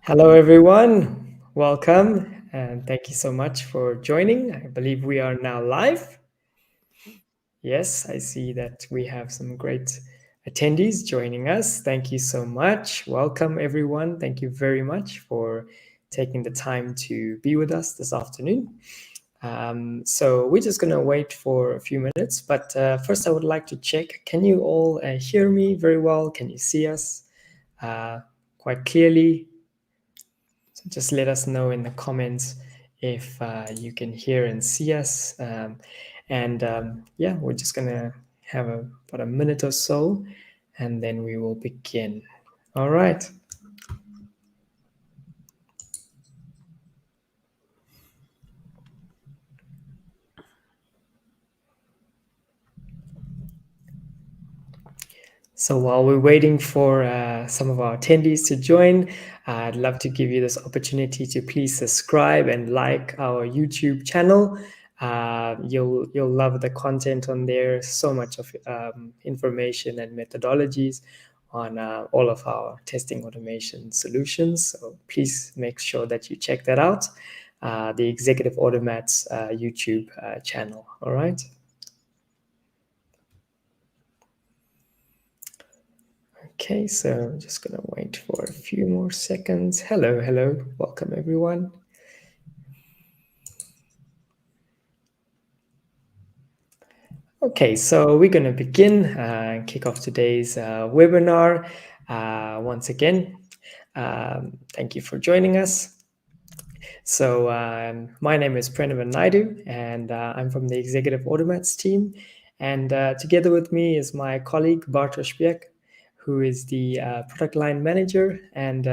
Hello, everyone. Welcome, and thank you so much for joining. I believe we are now live. Yes, I see that we have some great attendees joining us. Thank you so much. Welcome, everyone. Thank you very much for taking the time to be with us this afternoon. So we're just going to wait for a few minutes, but first I would like to check, can you all hear me very well? Can you see us quite clearly? So just let us know in the comments if you can hear and see us. Yeah, we're just going to have about a minute or so, and then we will begin. All right. So while we're waiting for some of our attendees to join, I'd love to give you this opportunity to please subscribe and like our YouTube channel. You'll love the content on there. So much of information and methodologies on all of our testing automation solutions. So please make sure that you check that out. The Executive Automats YouTube channel. All right. Okay, so I'm just gonna wait for a few more seconds. Hello, hello, welcome everyone. Okay, so we're gonna begin and kick off today's webinar. Once again, thank you for joining us. So my name is Pranav Naidu, and I'm from the Executive Automats team. And together with me is my colleague Bartosz Biek, who is the product line manager. And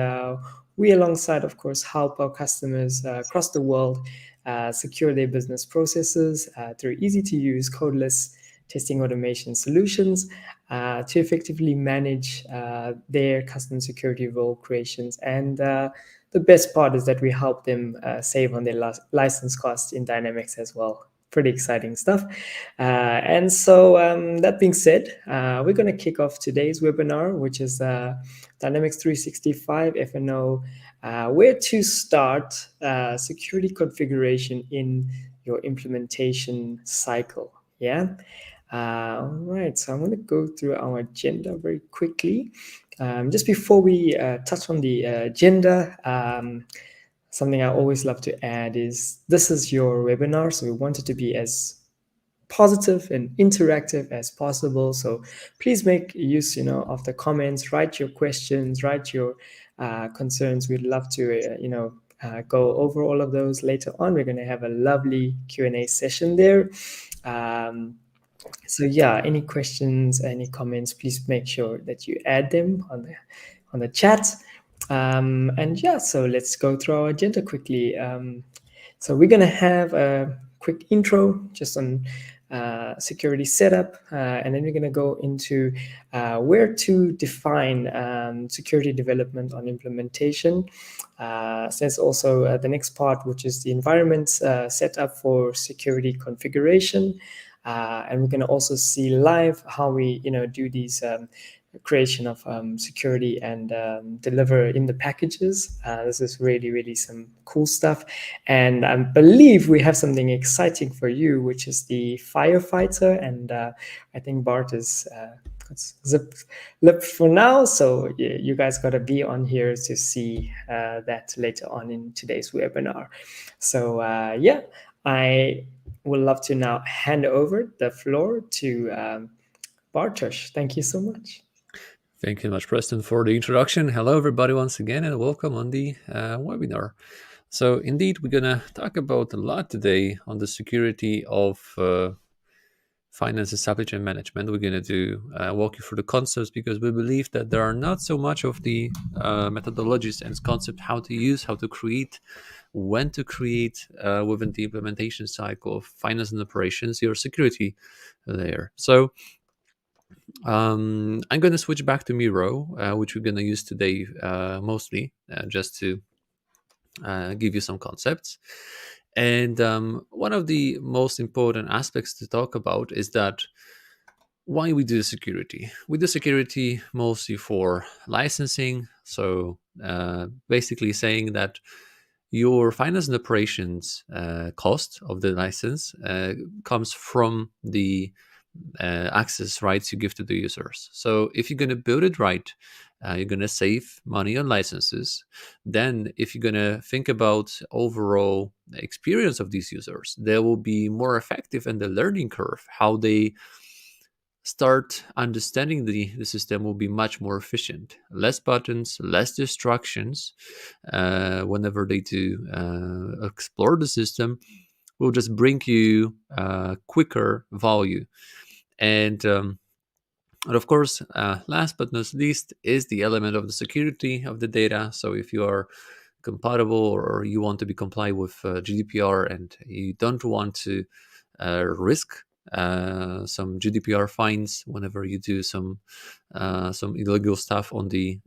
we, alongside, of course, help our customers across the world secure their business processes through easy-to-use, codeless testing automation solutions to effectively manage their custom security role creations. And the best part is that we help them save on their license costs in Dynamics as well. Pretty exciting stuff. That being said, we're going to kick off today's webinar, which is Dynamics 365 F&O, where to start security configuration in your implementation cycle. Yeah. All right, so I'm going to go through our agenda very quickly. Just before we touch on the agenda, something I always love to add is this is your webinar, so we want it to be as positive and interactive as possible. So please make use, of the comments, write your questions, write your concerns. We'd love to, go over all of those later on. We're going to have a lovely Q&A session there. So yeah, any questions, any comments, please make sure that you add them on the chat. So let's go through our agenda quickly. So we're gonna have a quick intro just on security setup, and then we're gonna go into where to define security development on implementation. There's also the next part, which is the environment setup for security configuration. And we're going to also see live how we, do these creation of security and deliver in the packages. This is really, really some cool stuff. And I believe we have something exciting for you, which is the firefighter. And I think Bart is zipped lipped for now. So you guys got to be on here to see that later on in today's webinar. So I would love to now hand over the floor to Bartosz. Thank you so much. Thank you very much, Preston, for the introduction. Hello, everybody, once again, and welcome on the webinar. So, indeed, we're going to talk about a lot today on the security of finance and supply chain management. We're going to walk you through the concepts because we believe that there are not so much of the methodologies and concept how to use, how to create, when to create within the implementation cycle of finance and operations, your security layer. So I'm going to switch back to Miro, which we're going to use today mostly just to give you some concepts. And one of the most important aspects to talk about is that why we do security? We do security mostly for licensing. So basically saying that your finance and operations cost of the license comes from the access rights you give to the users. So if you're going to build it right, you're going to save money on licenses. Then if you're going to think about overall experience of these users, they will be more effective in the learning curve. How they start understanding the system will be much more efficient. Less buttons, less distractions. Whenever they do explore the system, will just bring you quicker value. And of course, last but not least, is the element of the security of the data. So if you are compatible or you want to be compliant with GDPR and you don't want to risk some GDPR fines whenever you do some illegal stuff on the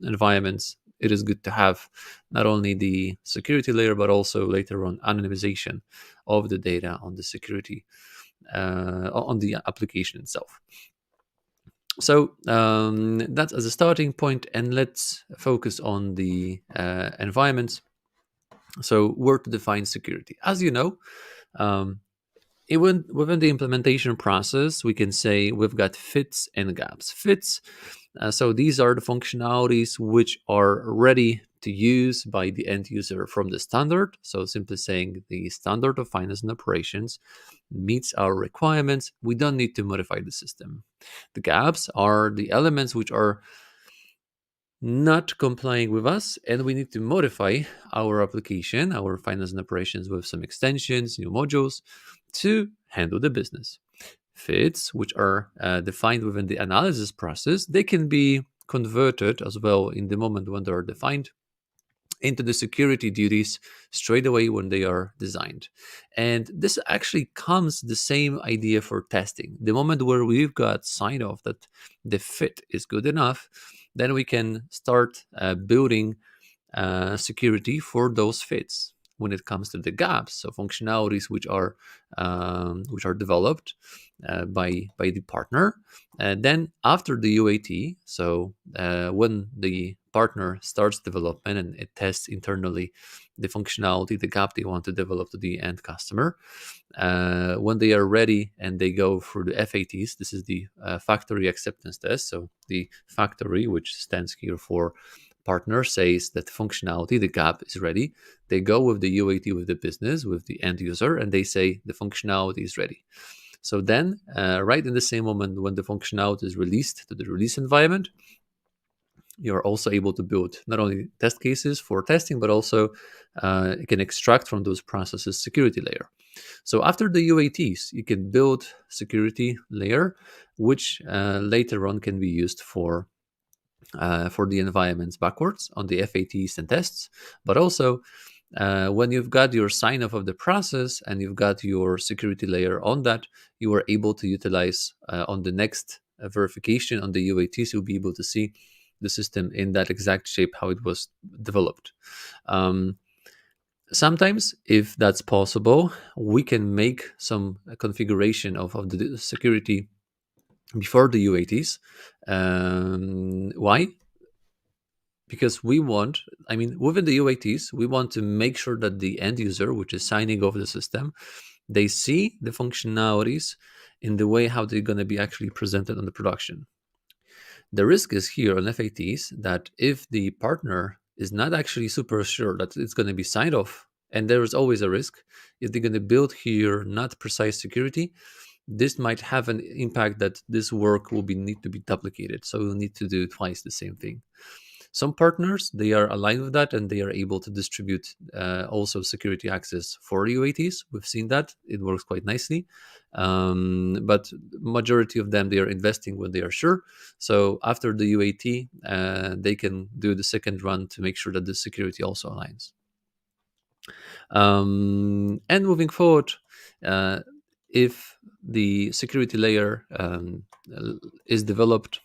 environments, it is good to have not only the security layer but also later on anonymization of the data on the security on the application itself. So that's as a starting point, and let's focus on the environments. So where to define security? As you know, um, even within the implementation process, we can say we've got fits and gaps. Fits, so these are the functionalities which are ready to use by the end user from the standard. So simply saying the standard of finance and operations meets our requirements. We don't need to modify the system. The gaps are the elements which are not complying with us, and we need to modify our application, our finance and operations, with some extensions, new modules to handle the business. Fits, which are defined within the analysis process, they can be converted as well in the moment when they are defined into the security duties straight away when they are designed. And this actually comes the same idea for testing. The moment where we've got sign off that the fit is good enough, then we can start building security for those fits. When it comes to the gaps, so functionalities which are developed by the partner, then after the UAT, so when the partner starts development and it tests internally the functionality, the gap they want to develop to the end customer, when they are ready and they go through the FATs, this is the factory acceptance test. So the factory, which stands here for partner, says that functionality, the gap is ready. They go with the UAT with the business, with the end user, and they say the functionality is ready. So then, right in the same moment when the functionality is released to the release environment, you're also able to build not only test cases for testing, but also you can extract from those processes security layer. So after the UATs, you can build security layer, which later on can be used for the environments backwards on the FATs and tests, but also when you've got your sign off of the process and you've got your security layer on that, you are able to utilize on the next verification on the UATs, you'll be able to see the system in that exact shape how it was developed. Um, Sometimes, if that's possible, we can make some configuration of the security before the UATs. Why? Because we want, I mean, within the UATs, we want to make sure that the end user, which is signing off the system, they see the functionalities in the way how they're going to be actually presented on the production. The risk is here on FATs that if the partner is not actually super sure that it's going to be signed off, and there is always a risk, if they're going to build here not precise security, this might have an impact that this work will be need to be duplicated. So we'll need to do twice the same thing. Some partners, they are aligned with that and they are able to distribute also security access for UATs. We've seen that it works quite nicely, but majority of them, they are investing when they are sure. So after the UAT, they can do the second run to make sure that the security also aligns. And moving forward, if the security layer is developed,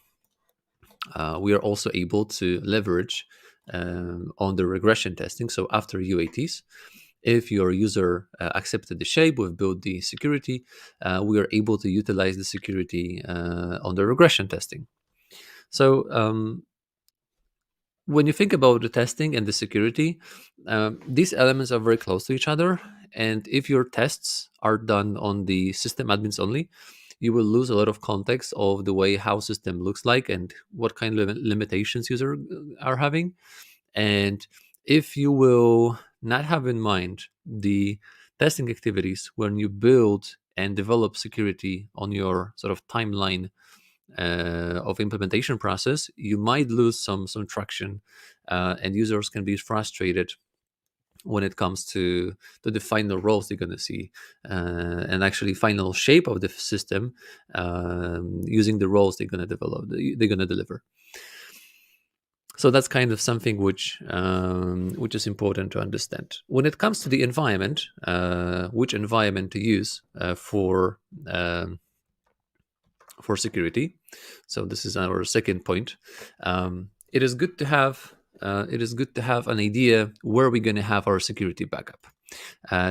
we are also able to leverage on the regression testing. So after UATs, If your user accepted the shape, we've built the security, we are able to utilize the security on the regression testing. So when you think about the testing and the security, these elements are very close to each other. And if your tests are done on the system admins only, you will lose a lot of context of the way how system looks like and what kind of limitations user are having. And if you will not have in mind the testing activities when you build and develop security on your sort of timeline of implementation process, you might lose some traction, and users can be frustrated when it comes to the final roles they're going to see, and actually final shape of the system, using the roles they're going to develop, they're going to deliver. So that's kind of something which is important to understand when it comes to the environment, which environment to use um, for security. So this is our second point. It is good to have an idea where we're going to have our security backup.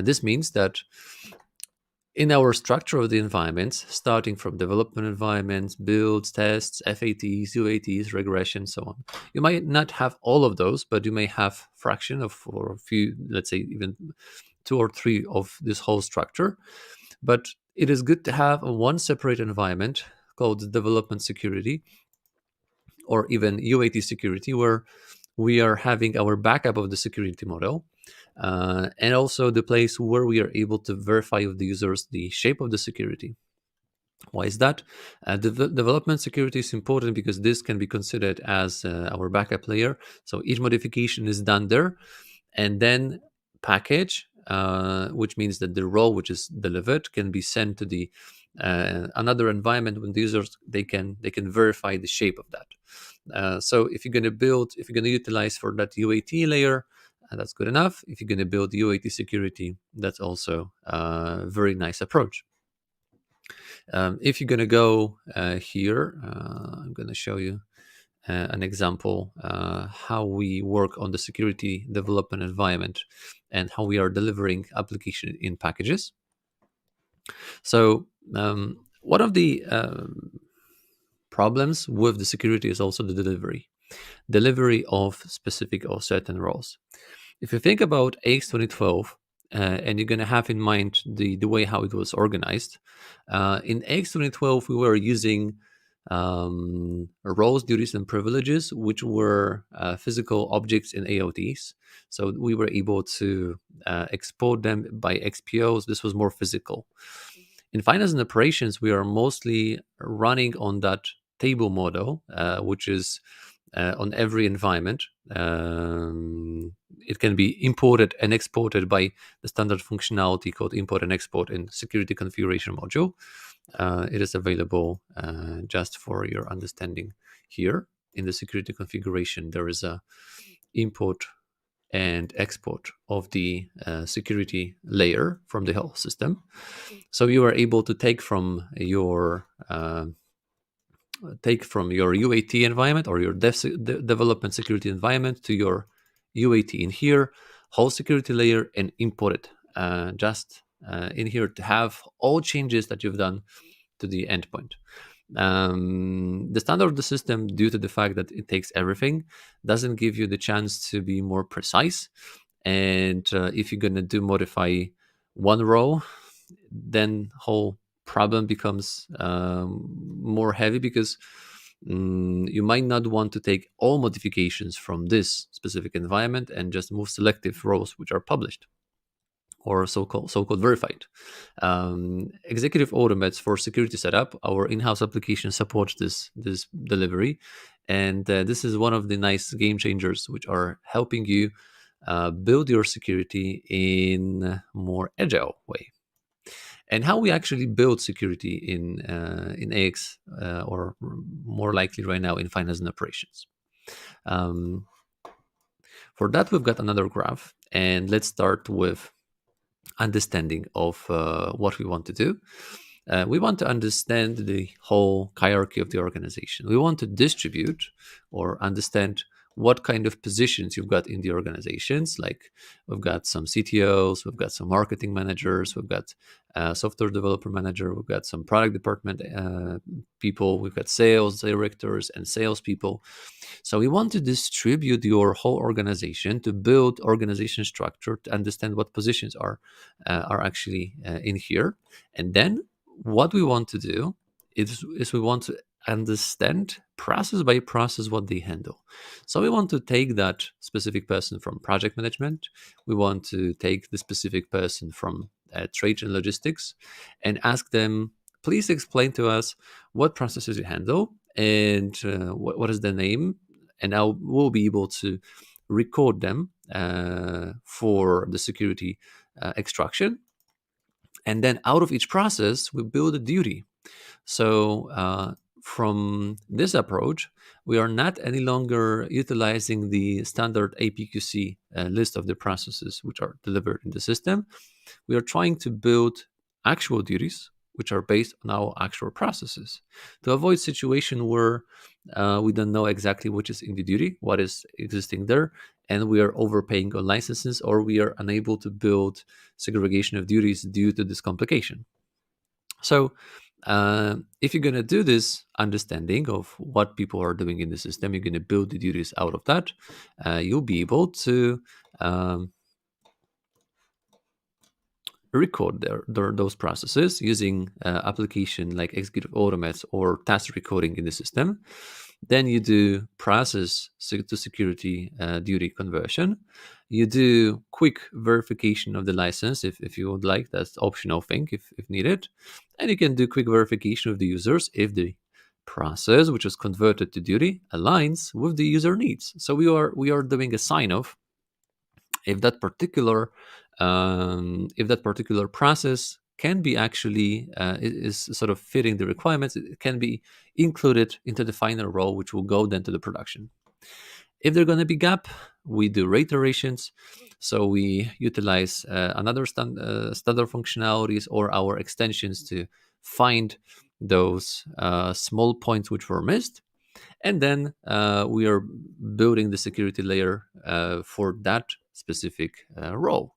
This means that in our structure of the environments, starting from development environments, builds, tests, FATs, UATs, regression, so on. You might not have all of those, but you may have fraction of, or a few, let's say even two or three of this whole structure. But it is good to have a one separate environment called development security, or even UAT security, where we are having our backup of the security model, and also the place where we are able to verify with the users the shape of the security. Why is that? Development security is important because this can be considered as our backup layer. So each modification is done there, and then package, which means that the role which is delivered can be sent to the another environment when the users they can verify the shape of that. So if you're going to utilize for that UAT layer, that's good enough. If you're going to build UAT security, that's also a very nice approach. If you're going to go here, I'm going to show you an example how we work on the security development environment and how we are delivering application in packages. So one of the problems with the security is also the delivery of specific or certain roles. If you think about AX 2012, and you're going to have in mind the way how it was organized, in AX 2012 we were using roles, duties, and privileges, which were physical objects in AOTs. So we were able to export them by XPOs. This was more physical. In finance and operations, we are mostly running on that table model, which is on every environment. It can be imported and exported by the standard functionality called import and export in security configuration module. It is available just for your understanding here. In the security configuration, there is a import and export of the security layer from the whole system. So you are able to take from your UAT environment or your development security environment to your UAT in here, whole security layer, and import it just in here to have all changes that you've done to the endpoint. The standard of the system, due to the fact that it takes everything, doesn't give you the chance to be more precise. And if you're going to modify one row, then whole problem becomes more heavy because you might not want to take all modifications from this specific environment and just move selective rows which are published or so-called verified. Executive automates for security setup. Our in-house application supports this delivery, and this is one of the nice game changers which are helping you build your security in a more agile way. And how we actually build security in AX, or more likely right now in finance and operations. Um, for that, we've got another graph, and let's start with understanding of what we want to do. We want to understand the whole hierarchy of the organization. We want to distribute or understand what kind of positions you've got in the organizations. Like we've got some CTOs, we've got some marketing managers, we've got software developer manager, we've got some product department people, we've got sales directors and salespeople. So we want to distribute your whole organization to build organization structure to understand what positions are actually in here, and then what we want to do is we want to understand process by process what they handle. So we want to take that specific person from project management. We want to take the specific person from trade and logistics and ask them, please explain to us what processes you handle and what is the name. And now we'll be able to record them for the security extraction. And then out of each process, we build a duty. So from this approach, we are not any longer utilizing the standard APQC list of the processes which are delivered in the system. We are trying to build actual duties which are based on our actual processes to avoid situation where we don't know exactly which is in the duty, what is existing there, and we are overpaying on licenses, or we are unable to build segregation of duties due to this complication. So if you're going to do this understanding of what people are doing in the system, you're going to build the duties out of that. You'll be able to record those processes using application like executive automats or task recording in the system. Then you do process to security duty conversion. You do quick verification of the license if you would like. That's optional thing if needed. And you can do quick verification of the users if the process which is converted to duty aligns with the user needs. So we are doing a sign off if that particular process can be actually is sort of fitting the requirements. It can be included into the final role, which will go then to the production. If they're going to be gap, we do reiterations. So we utilize another standard functionalities or our extensions to find those small points which were missed, and then we are building the security layer for that specific role.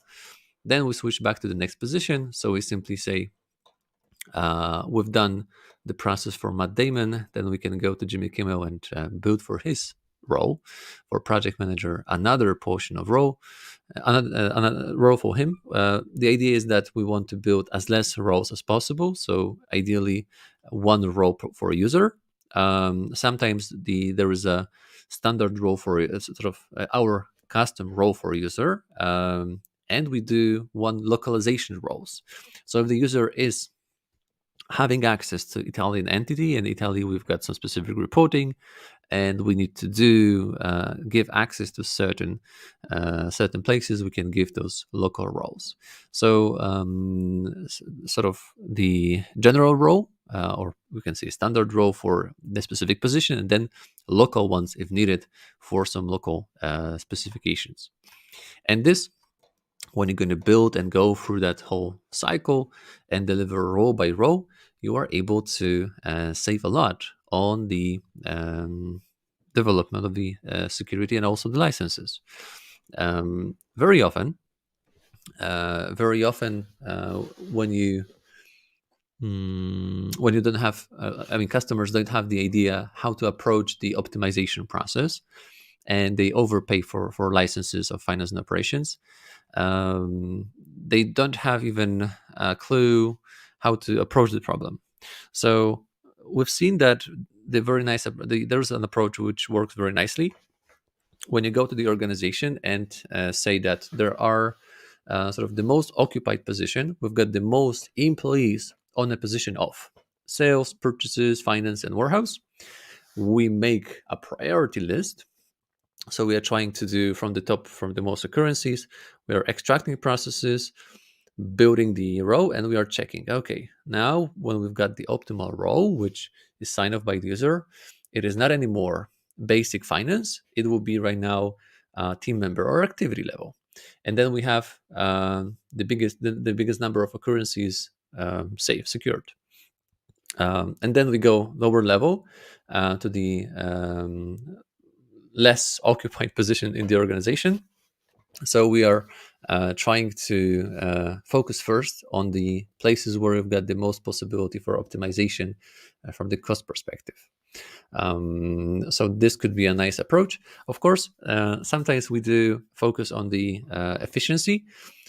Then we switch back to the next position. So we simply say, we've done the process for Matt Damon. Then we can go to Jimmy Kimmel and build for his role. For project manager, another portion of role, another role for him. The idea is that we want to build as less roles as possible. So ideally, one role for a user. Sometimes there is a standard role for sort of our custom role for a user, and we do one localization roles. So if the user is having access to Italian entity, and Italy we've got some specific reporting, and we need to do give access to certain places, we can give those local roles. So sort of the general role, or we can say standard role for the specific position, and then local ones if needed for some local specifications. And this, when you're going to build and go through that whole cycle and deliver row by row, you are able to save a lot on the development of the security and also the licenses. Very often, when you don't have, customers don't have the idea how to approach the optimization process, and they overpay for licenses of finance and operations. They don't have even a clue how to approach the problem. So we've seen that there's an approach which works very nicely. When you go to the organization and say that there are sort of the most occupied position, we've got the most employees on a position of sales, purchases, finance, and warehouse. We make a priority list. So we are trying to do from the top, from the most occurrences. We are extracting processes, building the row, and we are checking. Okay, now when we've got the optimal row, which is signed off by the user, it is not anymore basic finance. It will be right now team member or activity level. And then we have the biggest number of occurrences safe, secured. And then we go lower level to the less occupied position in the organization. So we are trying to focus first on the places where we've got the most possibility for optimization from the cost perspective. So this could be a nice approach. Of course, sometimes we do focus on the efficiency,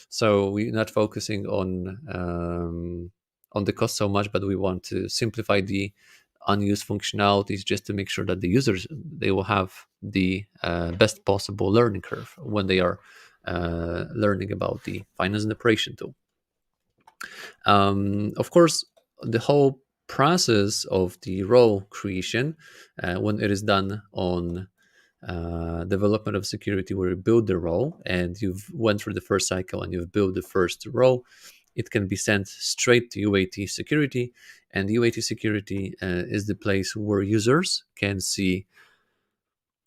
so we're not focusing on the cost so much, but we want to simplify the unused functionalities just to make sure that the users, they will have the best possible learning curve when they are learning about the finance and operation tool. Of course, the whole process of the role creation, when it is done on development of security, where you build the role and you've went through the first cycle and you've built the first role, it can be sent straight to UAT Security. And UAT Security is the place where users can see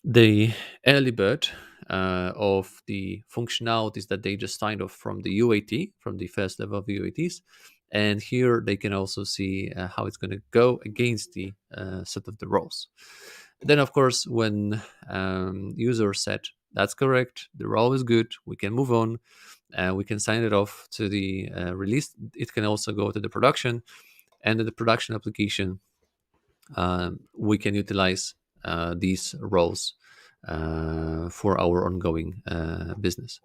the early bird of the functionalities that they just signed off from the UAT, from the first level of UATs. And here they can also see how it's going to go against the set of the roles. Then, of course, when user said, that's correct, the role is good, we can move on, we can sign it off to the release. It can also go to the production, and in the production application, we can utilize these roles for our ongoing business.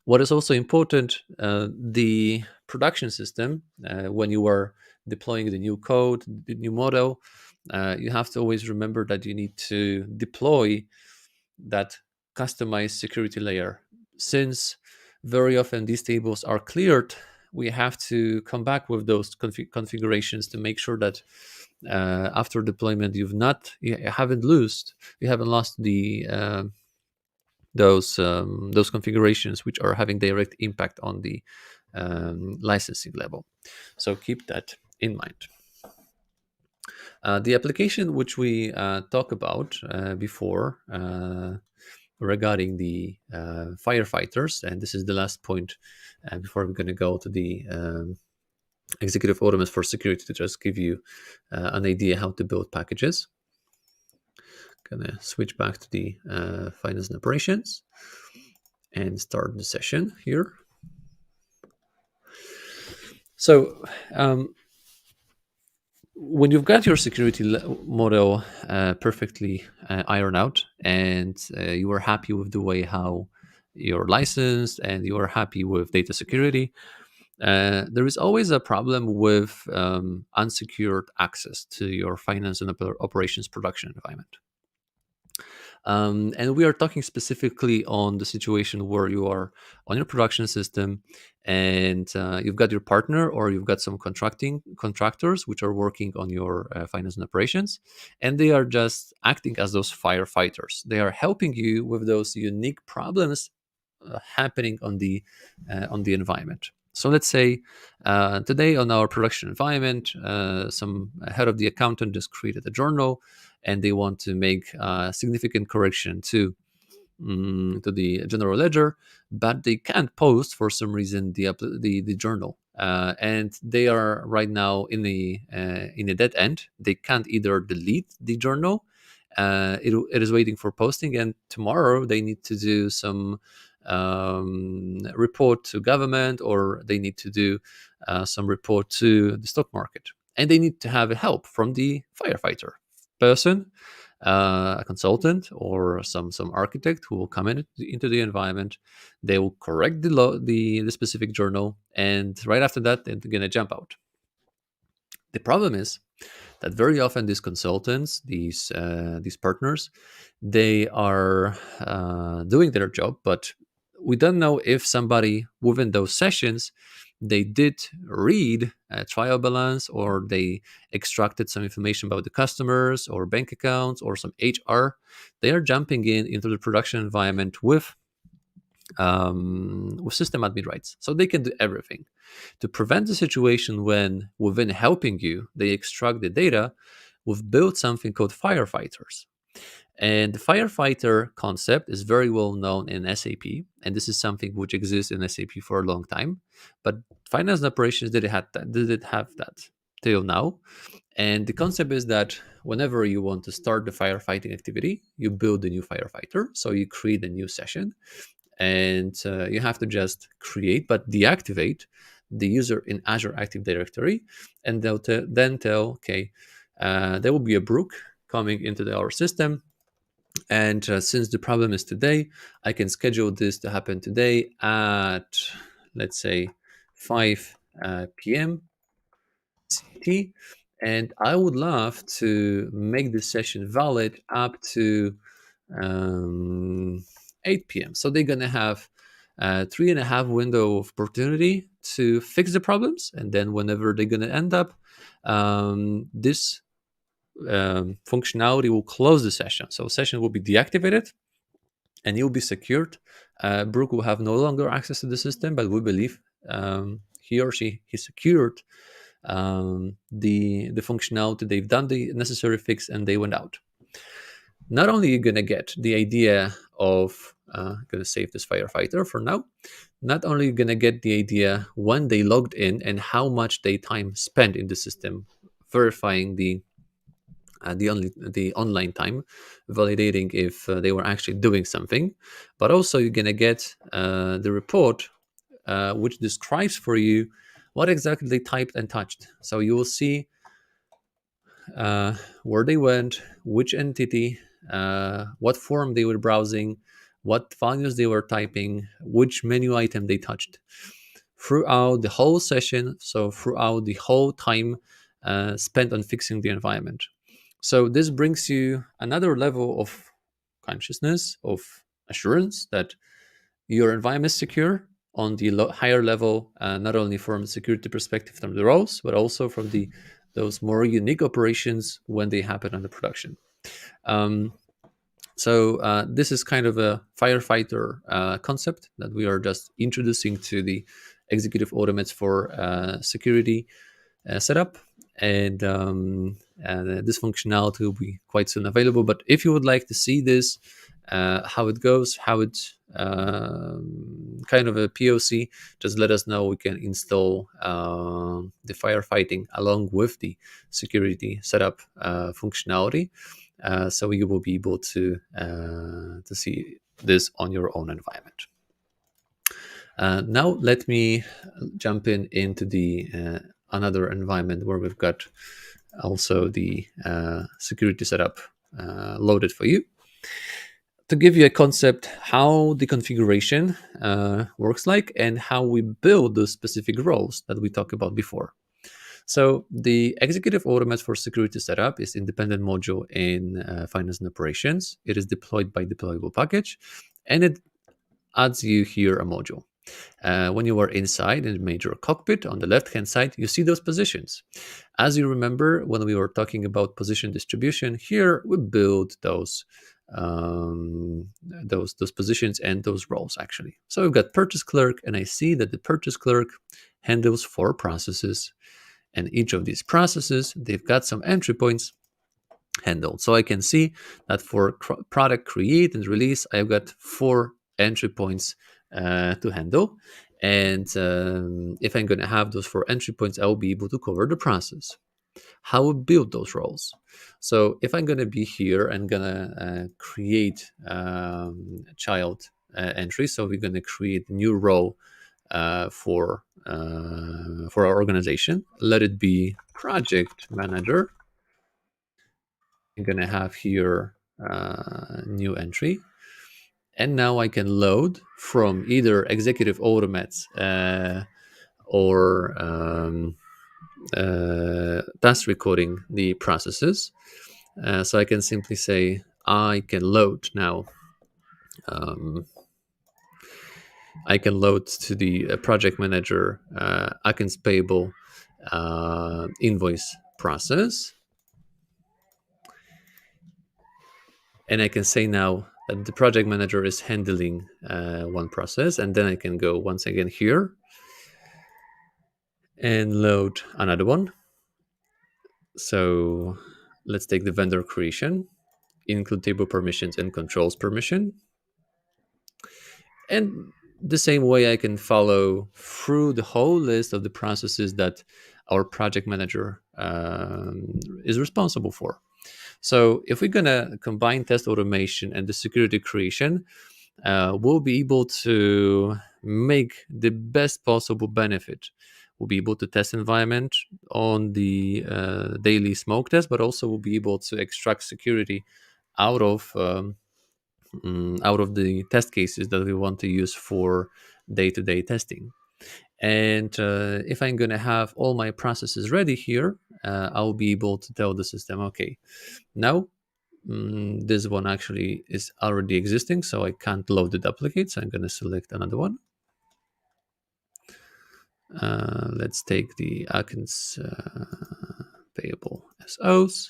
What is also important, the production system, when you are deploying the new code, the new model, you have to always remember that you need to deploy that customized security layer. Since very often these tables are cleared, we have to come back with those configurations to make sure that after deployment you haven't lost the those configurations which are having direct impact on the licensing level. So keep that in mind. The application which we talked about before regarding the firefighters, and this is the last point before we're going to go to the executive autonomous for security, to just give you an idea how to build packages. Gonna switch back to the finance and operations and start the session here. So when you've got your security model perfectly ironed out, and you are happy with the way how you're licensed and you are happy with data security, there is always a problem with unsecured access to your finance and operations production environment. And we are talking specifically on the situation where you are on your production system and you've got your partner or you've got some contractors which are working on your finance and operations, and they are just acting as those firefighters. They are helping you with those unique problems happening on the environment. So let's say today on our production environment, some head of the accountant just created a journal, and they want to make a significant correction to the general ledger, but they can't post for some reason the journal, and they are right now in a dead end. They can't either delete the journal. It is waiting for posting, and tomorrow they need to do some report to government, or they need to do some report to the stock market, and they need to have help from the firefighter person, a consultant or some architect who will come into the environment. They will correct the specific journal, and right after that they're going to jump out. The problem is that very often these consultants, these partners, they are doing their job, but we don't know if somebody within those sessions they did read a trial balance, or they extracted some information about the customers or bank accounts or some HR. They are jumping into the production environment with system admin rights, so they can do everything. To prevent the situation when within helping you they extract the data, we've built something called firefighters. And the firefighter concept is very well known in SAP, and this is something which exists in SAP for a long time. But finance and operations didn't have that. till now. And the concept is that whenever you want to start the firefighting activity, you build a new firefighter. So you create a new session, and you have to just create but deactivate the user in Azure Active Directory, and they'll then tell, okay, there will be a Brook coming into our system, and since the problem is today, I can schedule this to happen today at, let's say, 5 p.m. CT, and I would love to make this session valid up to um, 8 p.m. So they're gonna have 3.5 window of opportunity to fix the problems, and then whenever they're gonna end up, this functionality will close the session. So session will be deactivated and you'll be secured. Brooke will have no longer access to the system, but we believe he or she secured the functionality. They've done the necessary fix and they went out. Not only are you gonna get the idea of gonna save this firefighter for now. Not only are you gonna get the idea when they logged in and how much they time spent in the system verifying the online time, validating if they were actually doing something, but also you're gonna get the report which describes for you what exactly they typed and touched. So you will see uh, where they went, which entity, what form they were browsing, what values they were typing, which menu item they touched throughout the whole session. So throughout the whole time spent on fixing the environment. So this brings you another level of consciousness, of assurance that your environment is secure on the higher level, not only from a security perspective from the roles, but also from the those more unique operations when they happen under production. Um, so this is kind of a firefighter concept that we are just introducing to the executive automates for security setup, and this functionality will be quite soon available. But if you would like to see this, how it goes, how it kind of a POC, just let us know. We can install the firefighting along with the security setup functionality, so you will be able to see this on your own environment. Now let me jump into the another environment where we've got also the security setup loaded for you. To give you a concept how the configuration works like and how we build the specific roles that we talked about before. So the executive automate for security setup is independent module in finance and operations. It is deployed by deployable package, and it adds you here a module. When you are inside in the major cockpit on the left hand side, you see those positions. As you remember, when we were talking about position distribution, here we build those positions and those roles actually. So we've got purchase clerk, and I see that the purchase clerk handles 4 processes, and each of these processes, they've got some entry points handled. So I can see that for product create and release, I've got 4 entry points to handle. And if I'm going to have those 4 entry points, I will be able to cover the process. How we build those roles. So if I'm going to be here and going to create a child entry, so we're going to create a new role for our organization. Let it be project manager. I'm going to have here new entry. And now I can load from either executive automats or task recording the processes. So I can simply say I can load now. I can load to the project manager accounts payable invoice process. And I can say now that the project manager is handling one process, and then I can go once again here and load another one. So let's take the vendor creation, include table permissions and controls permission. And the same way I can follow through the whole list of the processes that our project manager is responsible for. So if we're going to combine test automation and the security creation, we'll be able to make the best possible benefit. We'll be able to test environment on the daily smoke test, but also we'll be able to extract security out of out of the test cases that we want to use for day-to-day testing. And if I'm going to have all my processes ready here, I'll be able to tell the system, okay, now this one actually is already existing, so I can't load the duplicate. So I'm going to select another one. Let's take the accounts payable SOs.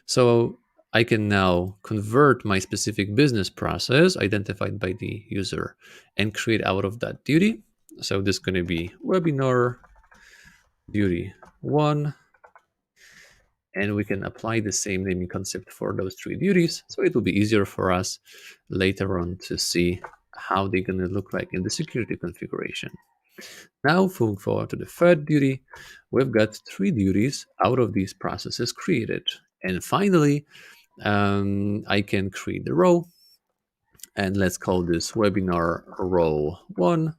So I can now convert my specific business process identified by the user and create out of that duty. So this is going to be webinar duty 1, and we can apply the same naming concept for those 3 duties. So it will be easier for us later on to see how they're going to look like in the security configuration. Now, moving forward to the 3rd duty, we've got 3 duties out of these processes created. And finally, I can create the role, and let's call this webinar role 1,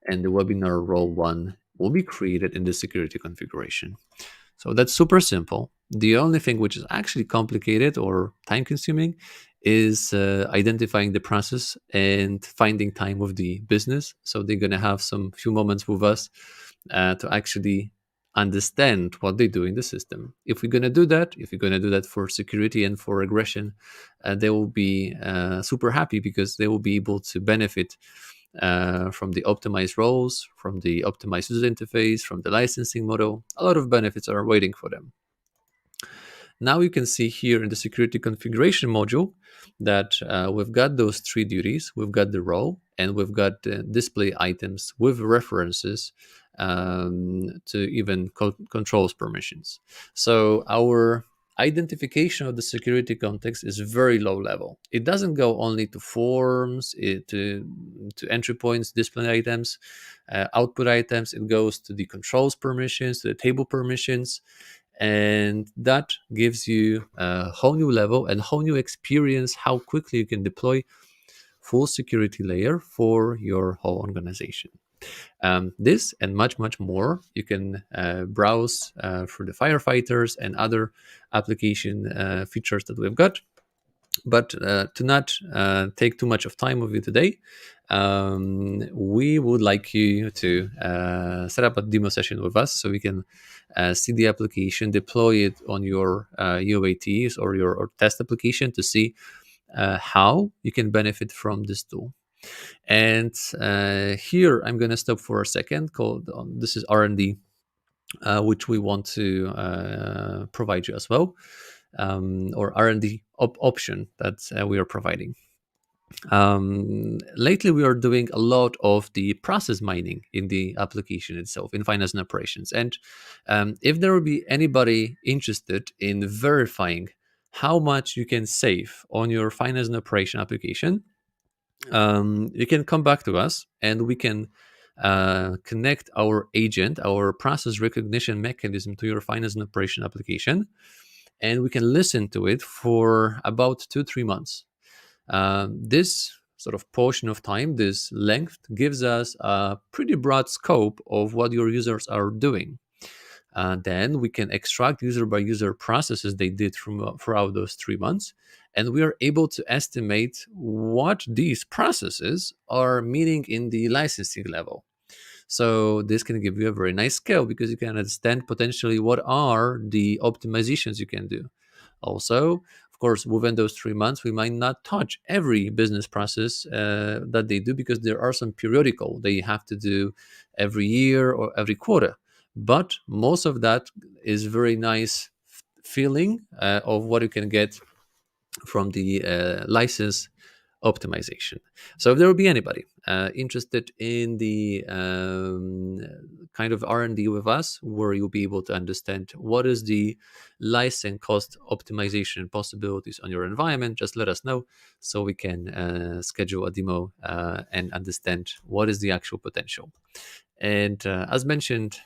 and the webinar role 1 will be created in the security configuration. So that's super simple. The only thing which is actually complicated or time consuming is identifying the process and finding time with the business. So they're going to have some few moments with us to actually understand what they do in the system. If we're going to do that, if you're going to do that for security and for regression, they will be super happy because they will be able to benefit from the optimized roles, from the optimized user interface, from the licensing model. A lot of benefits are waiting for them. Now you can see here in the security configuration module that we've got those 3 duties. We've got the role, and we've got display items with references to even controls permissions. So our identification of the security context is very low level. It doesn't go only to forms, to entry points, display items, output items. It goes to the controls permissions, to the table permissions, and that gives you a whole new level and whole new experience how quickly you can deploy full security layer for your whole organization. This and much, much more you can browse for the firefighters and other application features that we've got. But to not take too much of time with you today, we would like you to set up a demo session with us so we can see the application, deploy it on your UATs or your test application to see how you can benefit from this tool. And here I'm going to stop for a second. This is R&D, which we want to provide you as well, or R&D option that we are providing. Lately, we are doing a lot of the process mining in the application itself, in finance and operations. And if there will be anybody interested in verifying how much you can save on your finance and operation application, you can come back to us and we can connect our agent, our process recognition mechanism to your finance and operation application, and we can listen to it for about 2-3 months. This sort of portion of time, this length, gives us a pretty broad scope of what your users are doing. Then we can extract user by user processes they did throughout those 3 months, and we are able to estimate what these processes are meaning in the licensing level. So this can give you a very nice scale because you can understand potentially what are the optimizations you can do. Also, of course, within those 3 months, we might not touch every business process that they do because there are some periodical they have to do every year or every quarter. But most of that is very nice feeling of what you can get from the license optimization. So if there will be anybody interested in the kind of R&D with us, where you'll be able to understand what is the license cost optimization possibilities on your environment. Just let us know so we can schedule a demo and understand what is the actual potential. And as mentioned,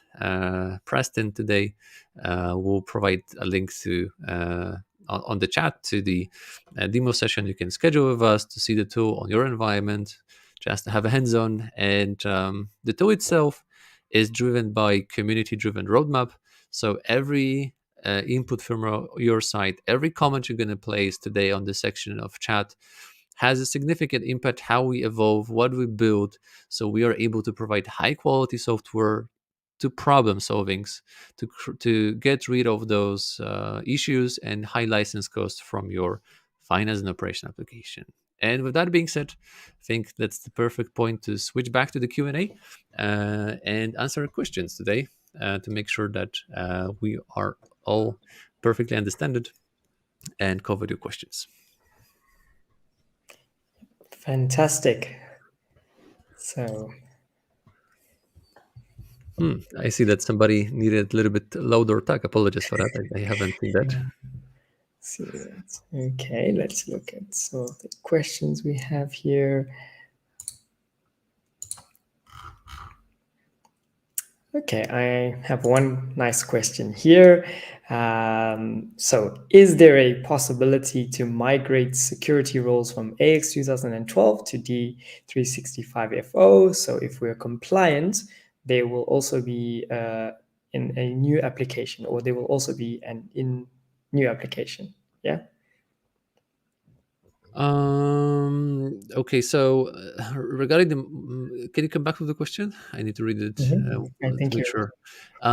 Preston today will provide a link to on the chat to the demo session you can schedule with us to see the tool on your environment, just to have a hands-on. And the tool itself is driven by community-driven roadmap. So every input from your side, every comment you're going to place today on this section of chat has a significant impact how we evolve, what we build, so we are able to provide high quality software to problem solvings to get rid of those issues and high license costs from your finance and operation application. And with that being said, I think that's the perfect point to switch back to the Q&A and answer questions today to make sure that we are all perfectly understood and covered your questions. Fantastic. So I see that somebody needed a little bit louder talk. Apologies for that. I haven't seen that. see that. Okay, let's look at some of the questions we have here. Okay, I have one nice question here. So, is there a possibility to migrate security roles from AX 2012 to D365FO? So, if we're compliant, they will also be in a new application, or they will also be in new application. Yeah. Okay, so regarding can you come back to the question? I need to read it I to think make sure.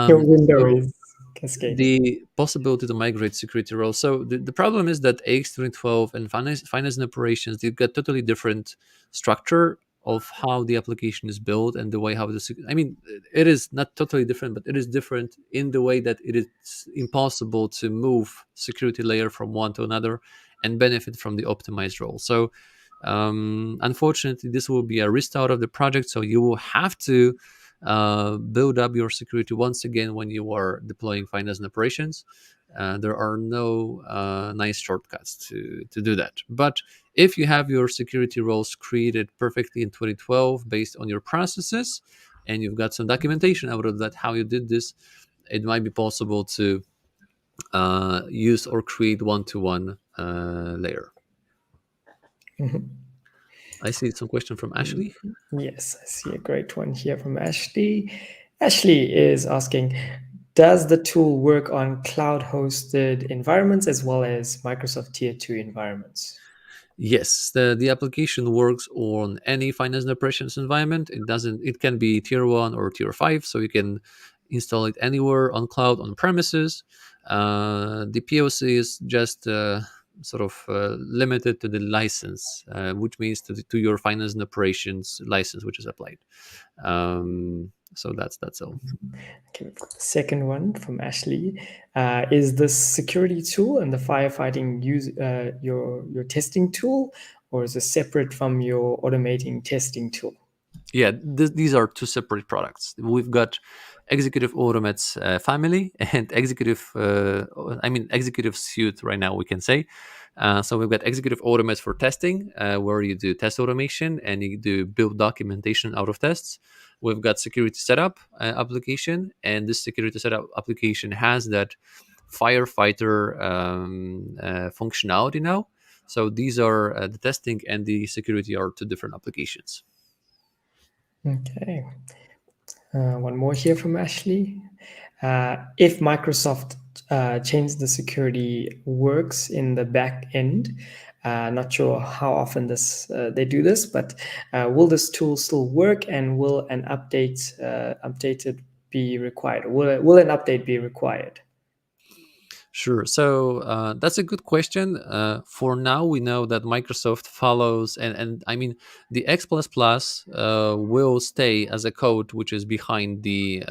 your window So is cascading. the possibility to migrate security roles. So the problem is that AX2012 and finance and operations, they've got totally different structure of how the application is built and the way how I mean, it is not totally different, but it is different in the way that it is impossible to move security layer from one to another and benefit from the optimized role. So unfortunately, this will be a restart of the project. So you will have to build up your security once again when you are deploying finance and operations. There are no nice shortcuts to do that. But if you have your security roles created perfectly in 2012 based on your processes, and you've got some documentation out of that, how you did this, it might be possible to use or create one-to-one layer. I see some question from Ashley. Yes, I see a great one here from Ashley. Ashley is asking, does the tool work on cloud-hosted environments as well as Microsoft Tier 2 environments? Yes, the application works on any finance and operations environment. It can be tier 1 or tier 5, so you can install it anywhere on cloud, on premises. The POC is just sort of limited to the license, which means to your finance and operations license, which is applied. So that's all. Okay, we've got the second one from Ashley. Is the security tool and the firefighting your testing tool, or is it separate from your automating testing tool? Yeah, these are two separate products. We've got executive automates family and executive suite right now, we can say. So we've got executive automates for testing, where you do test automation and you do build documentation out of tests. We've got security setup application, and this security setup application has that firefighter functionality now. So these are the testing and the security are two different applications. Okay. One more here from Ashley. If Microsoft changed the security works in the back end, not sure how often they do this, but will this tool still work, and will an updated be required? Will an update be required? Sure. So that's a good question. For now, we know that Microsoft follows, and I mean, the X++ will stay as a code which is behind the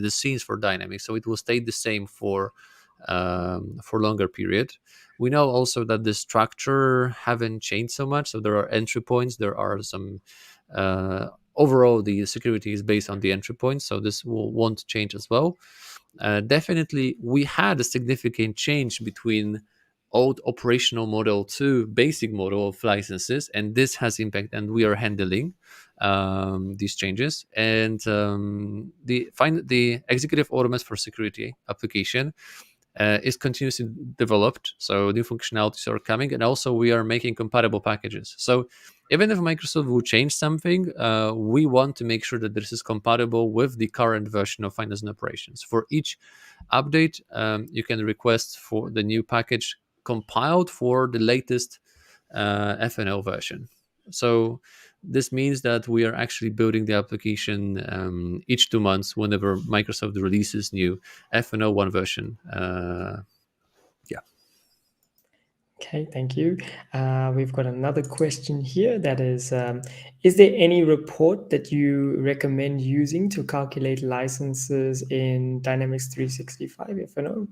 scenes for Dynamics. So it will stay the same for longer period. We know also that the structure haven't changed so much. So there are entry points. There are some overall the security is based on the entry point, so this won't change as well. Definitely, we had a significant change between old operational model to basic model of licenses, and this has impact, and we are handling these changes. And the executive autonomous for security application is continuously developed. So new functionalities are coming, and also we are making compatible packages. So even if Microsoft will change something, we want to make sure that this is compatible with the current version of finance and operations. For each update, you can request for the new package compiled for the latest FNO version. So this means that we are actually building the application each 2 months whenever Microsoft releases new FNO1 version. Yeah. Okay, thank you. We've got another question here that is there any report that you recommend using to calculate licenses in Dynamics 365 FNO?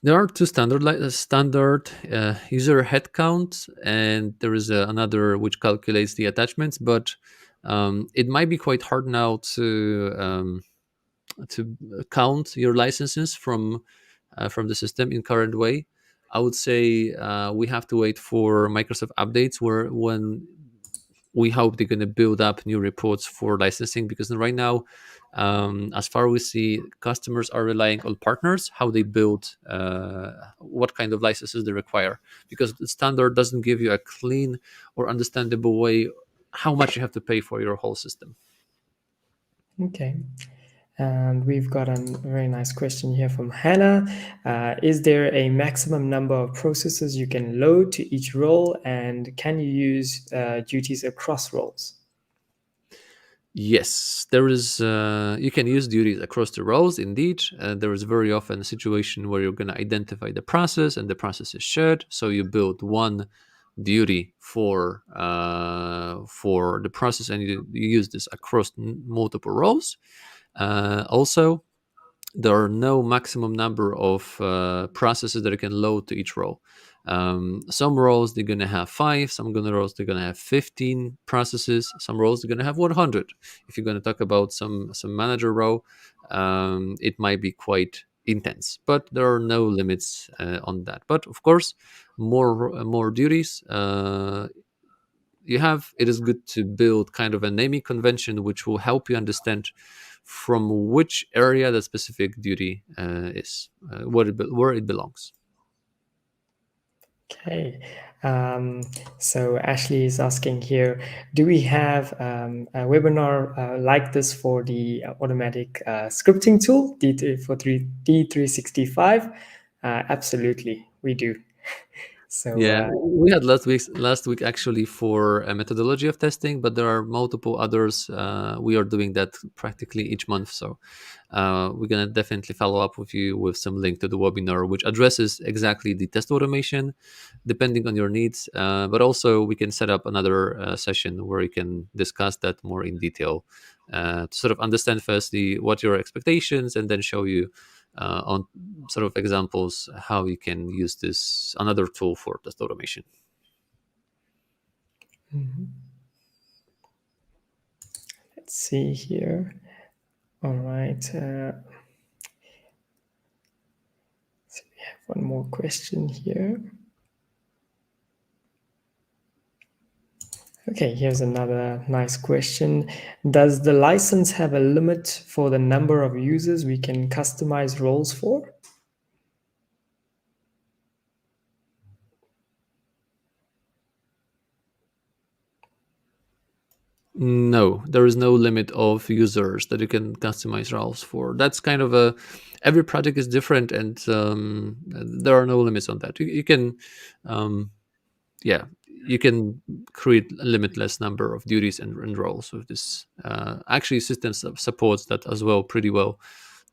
There are two standard user headcount, and there is another which calculates the attachments. But it might be quite hard now to count your licenses from the system in current way. I would say we have to wait for Microsoft updates where when we hope they're going to build up new reports for licensing, because right now, as far as we see, customers are relying on partners how they build what kind of licenses they require, because the standard doesn't give you a clean or understandable way how much you have to pay for your whole system. Okay. And we've got a very nice question here from Hannah. Is there a maximum number of processes you can load to each role, and can you use duties across roles? Yes, there is. You can use duties across the roles. Indeed, there is very often a situation where you're going to identify the process, and the process is shared. So you build one duty for the process, and you use this across multiple roles. Also, there are no maximum number of processes that you can load to each role. Some roles they're going to have 5, some roles they're going to have 15 processes, some roles they're going to have 100. If you're going to talk about some manager role, it might be quite intense, but there are no limits on that. But of course, more duties you have, it is good to build kind of a naming convention which will help you understand from which area the specific duty is, where it belongs. Okay. So Ashley is asking here, do we have a webinar like this for the automatic scripting tool, D365? Absolutely, we do. So Yeah, we had last week actually for a methodology of testing, but there are multiple others. We are doing that practically each month, so we're gonna definitely follow up with you with some link to the webinar, which addresses exactly the test automation, depending on your needs. But also, we can set up another session where you can discuss that more in detail, to sort of understand firstly what your expectations, and then show you on sort of examples how you can use this another tool for test automation. let's see here. All right. So we have one more question here. Okay, here's another nice question. Does the license have a limit for the number of users we can customize roles for? No, there is no limit of users that you can customize roles for. That's kind of a every project is different, and there are no limits on that. You can um, yeah, you can create a limitless number of duties and roles with this. Actually, systems supports that as well pretty well,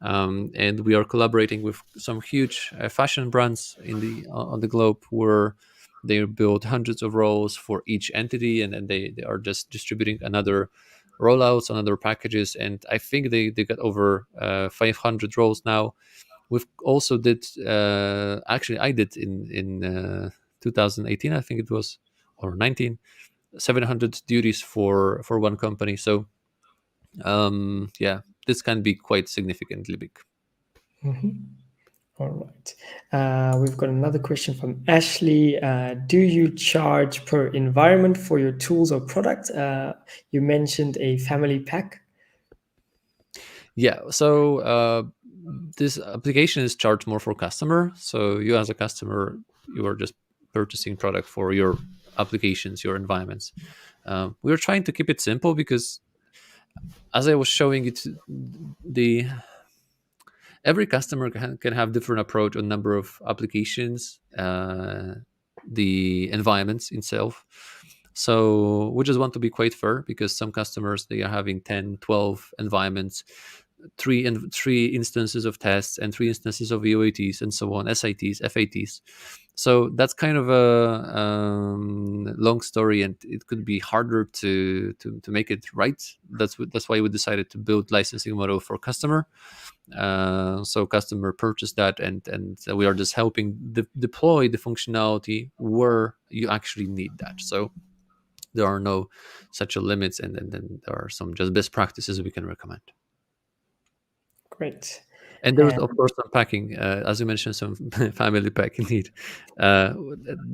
and we are collaborating with some huge fashion brands in the on the globe, where they build hundreds of roles for each entity, and then they are just distributing another rollouts on other packages, and I think they got over 500 roles now. We've also did actually I did in 2018, I think it was, or 19, 700 duties for one company. So yeah, this can be quite significantly big. All right. We've got another question from Ashley. Do you charge per environment for your tools or products? You mentioned a family pack. Yeah, so this application is charged more for customer. So you as a customer, you are just purchasing product for your applications, your environments. We are trying to keep it simple because, as I was showing it, the every customer can have different approach on number of applications, the environments itself. So we just want to be quite fair because some customers, they are having 10, 12 environments, three instances of tests and three instances of UATs and so on, SITs, FATs. So that's kind of a long story, and it could be harder to make it right. That's why we decided to build licensing model for customer. So customer purchase that, and we are just helping deploy the functionality where you actually need that. So there are no such a limits, and then there are some just best practices we can recommend. Great. And there is, of course, some packing, as you mentioned, some family pack indeed. Uh,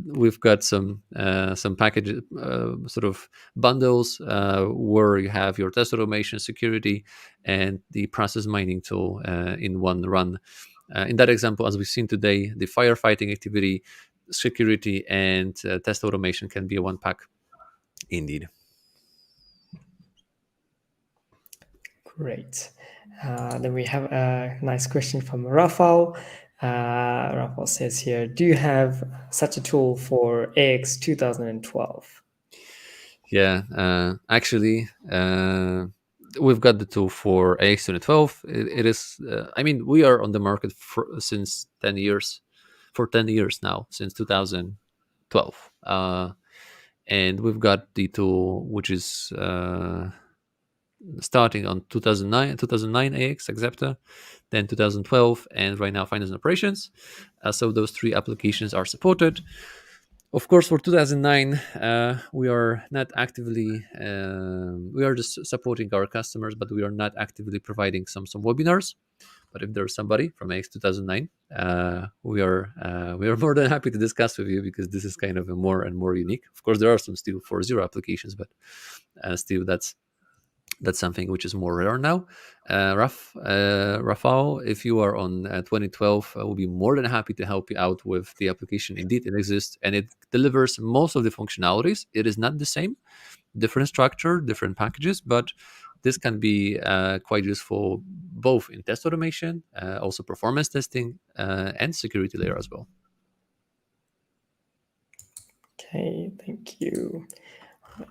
we've got some packages, sort of bundles, where you have your test automation, security, and the process mining tool in one run. In that example, as we've seen today, the firefighting activity, security, and test automation can be a one pack, indeed. Great. Then we have a nice question from Rafael. Rafael says here, do you have such a tool for AX 2012? Yeah, actually, we've got the tool for AX2012. It is, I mean, we are on the market since 10 years, for 10 years now, since 2012. And we've got the tool, which is starting on 2009 AX Accepta, then 2012, and right now Finance and Operations. So those three applications are supported. Of course, for 2009, we are not actively, we are just supporting our customers, but we are not actively providing some webinars. But if there's somebody from AX 2009, we are more than happy to discuss with you, because this is kind of a more and more unique. Of course, there are some still 4.0 applications, but still that's something which is more rare now. Rafael, if you are on 2012, I will be more than happy to help you out with the application. Indeed, it exists and it delivers most of the functionalities. It is not the same, different structure, different packages, but this can be quite useful both in test automation, also performance testing, and security layer as well. Okay, thank you.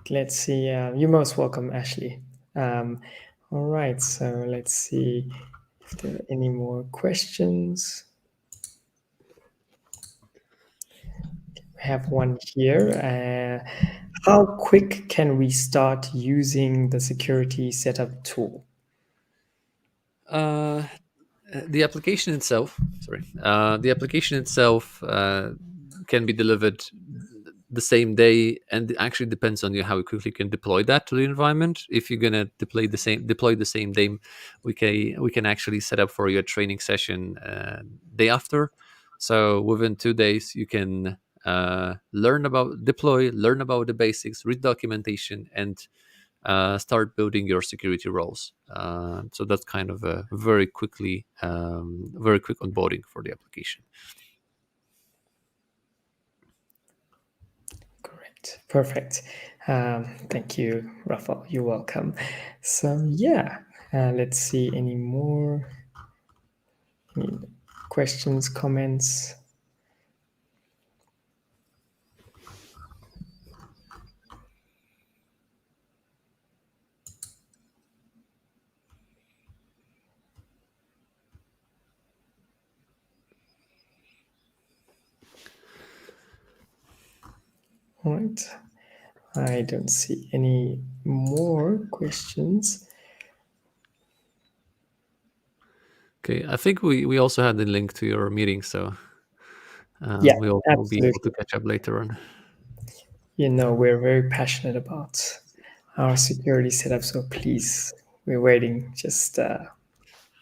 Let's see. You're most welcome, Ashley. All right, so let's see if there are any more questions. We have one here. How quick can we start using the security setup tool? The application itself, the application itself can be delivered the same day, and it actually depends on you how quickly you can deploy that to the environment. If you're gonna deploy the same day, we can actually set up for you a training session day after. So within 2 days, you can learn about the basics, read documentation, and start building your security roles. So that's kind of a very quick onboarding for the application. Great, perfect. Thank you, Rafael. You're welcome. So yeah, let's see any more questions, comments. All right. I don't see any more questions. Okay, I think we also had the link to your meeting, so Yeah, we'll be able to absolutely. catch up later on. we're very passionate about our security setup. So please, we're waiting. Just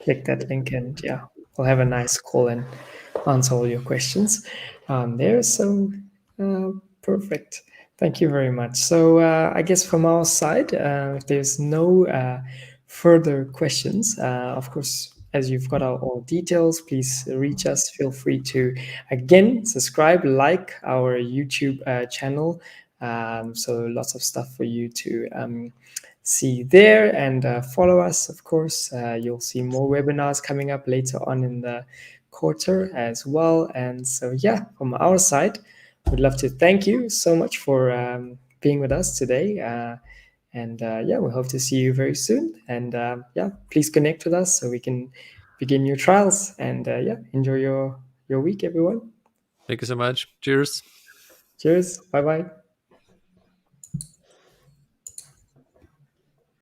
click that link, and yeah, we'll have a nice call and answer all your questions there. So perfect. Thank you very much. So I guess from our side, if there's no further questions, of course, as you've got our all details, please reach us. Feel free to again subscribe, like our YouTube channel. So lots of stuff for you to see there, and follow us, of course. You'll see more webinars coming up later on in the quarter as well. And so, yeah, from our side, we'd love to thank you so much for being with us today. And yeah, we hope to see you very soon. And yeah, please connect with us so we can begin your trials. And yeah, enjoy your week, everyone. Thank you so much. Cheers. Cheers. Bye bye.